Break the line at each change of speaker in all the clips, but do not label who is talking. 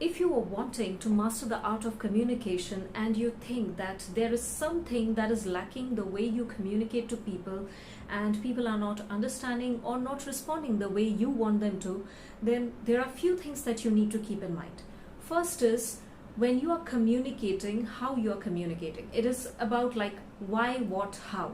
if you are wanting to master the art of communication and you think that there is something that is lacking the way you communicate to people and people are not understanding or not responding the way you want them to, then there are a few things that you need to keep in mind. First is, when you are communicating, how you are communicating. It is about like why, what, how.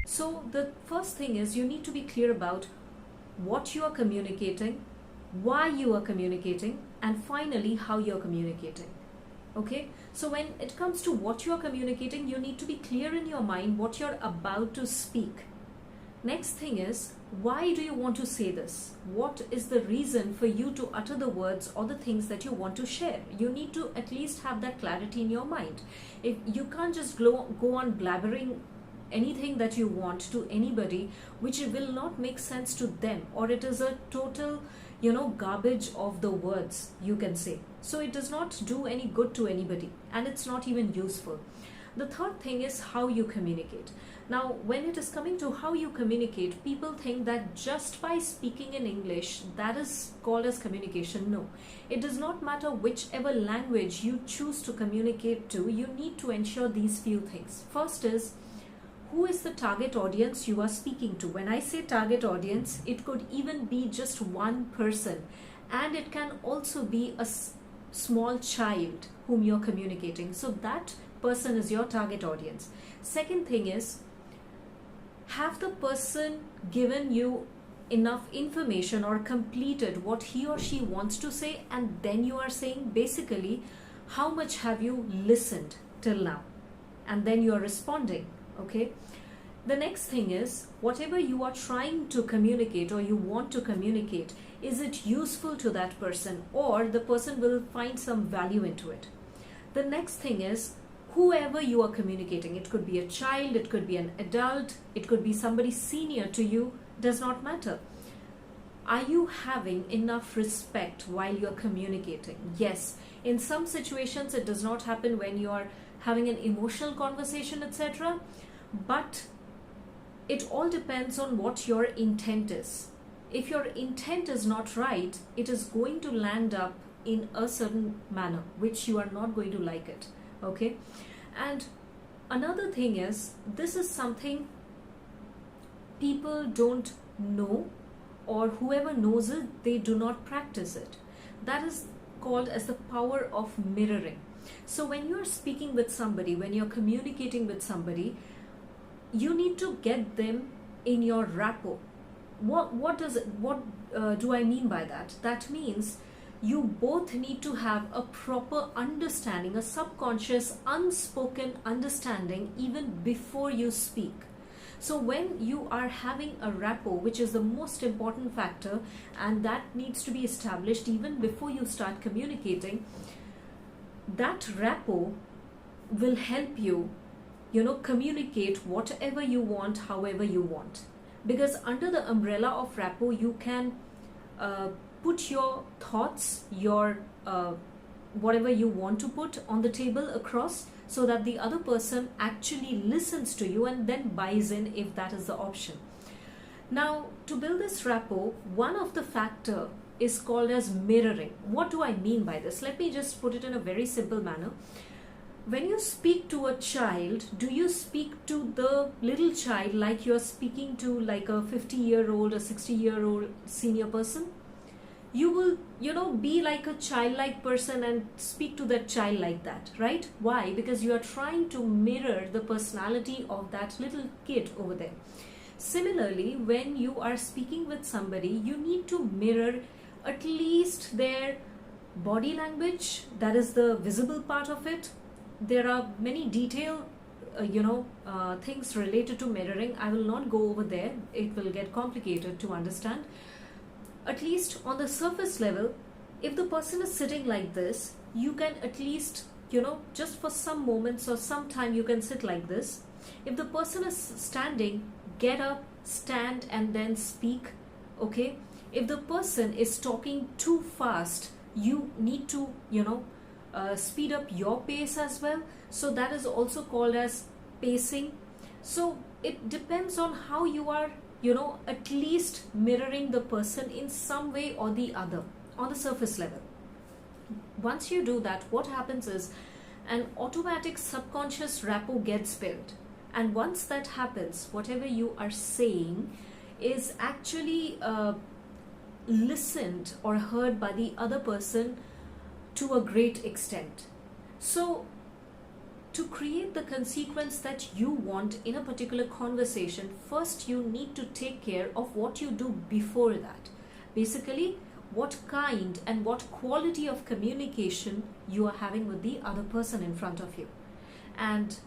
So the first thing is you need to be clear about what you are communicating, why you are communicating, and finally how you are communicating. Okay, so when it comes to what you are communicating, you need to be clear in your mind what you're about to speak. Next thing is, why do you want to say this? What is the reason for you to utter the words or the things that you want to share? You need to at least have that clarity in your mind. If you can't just go on blabbering anything that you want to anybody which will not make sense to them, or it is a total garbage of the words, you can say. So it does not do any good to anybody and it's not even useful. The third thing is how you communicate. Now, when it is coming to how you communicate, people think that just by speaking in English, that is called as communication. No, it does not matter whichever language you choose to communicate to, you need to ensure these few things. First is, who is the target audience you are speaking to? When I say target audience, it could even be just one person, and it can also be a small child whom you're communicating. So that person is your target audience. Second thing is, have the person given you enough information or completed what he or she wants to say, and then you are saying basically how much have you listened till now, and then you are responding. Okay, the next thing is, whatever you are trying to communicate or you want to communicate, is it useful to that person, or the person will find some value into it? The next thing is, whoever you are communicating, it could be a child, it could be an adult, it could be somebody senior to you, does not matter. Are you having enough respect while you are communicating? Yes, in some situations it does not happen when you are having an emotional conversation, etc. But it all depends on what your intent is. If your intent is not right, it is going to land up in a certain manner which you are not going to like it. Okay, and another thing is, this is something people don't know, or whoever knows it, they do not practice it. That is called as the power of mirroring. So when you're speaking with somebody, when you're communicating with somebody, you need to get them in your rapport. What do I mean by that? That means you both need to have a proper understanding, a subconscious, unspoken understanding even before you speak. So when you are having a rapport, which is the most important factor, and that needs to be established even before you start communicating, that rapport will help you, communicate whatever you want, however you want. Because under the umbrella of rapport, you can put your thoughts, your whatever you want to put on the table across, so that the other person actually listens to you and then buys in if that is the option. Now, to build this rapport, one of the factor is called as mirroring. What do I mean by this? Let me just put it in a very simple manner. When you speak to a child, do you speak to the little child like you're speaking to like a 50-year-old, a 60-year-old senior person? You will, be like a childlike person and speak to that child like that, right? Why? Because you are trying to mirror the personality of that little kid over there. Similarly, when you are speaking with somebody, you need to mirror at least their body language, that is the visible part of it. There are many detailed things related to mirroring. I will not go over there, it will get complicated to understand. At least on the surface level, if the person is sitting like this, you can at least, just for some moments or some time, you can sit like this. If the person is standing, get up, stand, and then speak. Okay, if the person is talking too fast, you need to speed up your pace as well. So that is also called as pacing. So it depends on how you are, at least mirroring the person in some way or the other on the surface level. Once you do that, what happens is an automatic subconscious rapport gets built. And once that happens, whatever you are saying is actually listened or heard by the other person to a great extent. So, to create the consequence that you want in a particular conversation, first you need to take care of what you do before that. Basically, what kind and what quality of communication you are having with the other person in front of you. And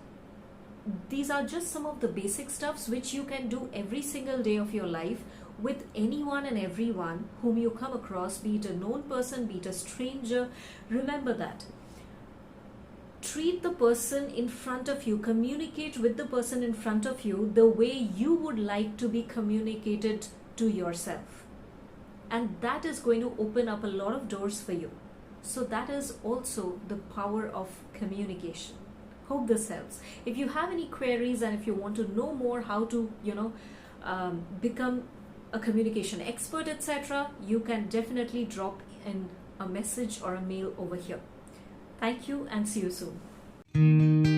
these are just some of the basic stuffs which you can do every single day of your life with anyone and everyone whom you come across, be it a known person, be it a stranger. Remember that. Treat the person in front of you, communicate with the person in front of you the way you would like to be communicated to yourself. And that is going to open up a lot of doors for you. So that is also the power of communication. Hope this helps. If you have any queries and if you want to know more how to, become a communication expert, etc., you can definitely drop in a message or a mail over here. Thank you and see you soon.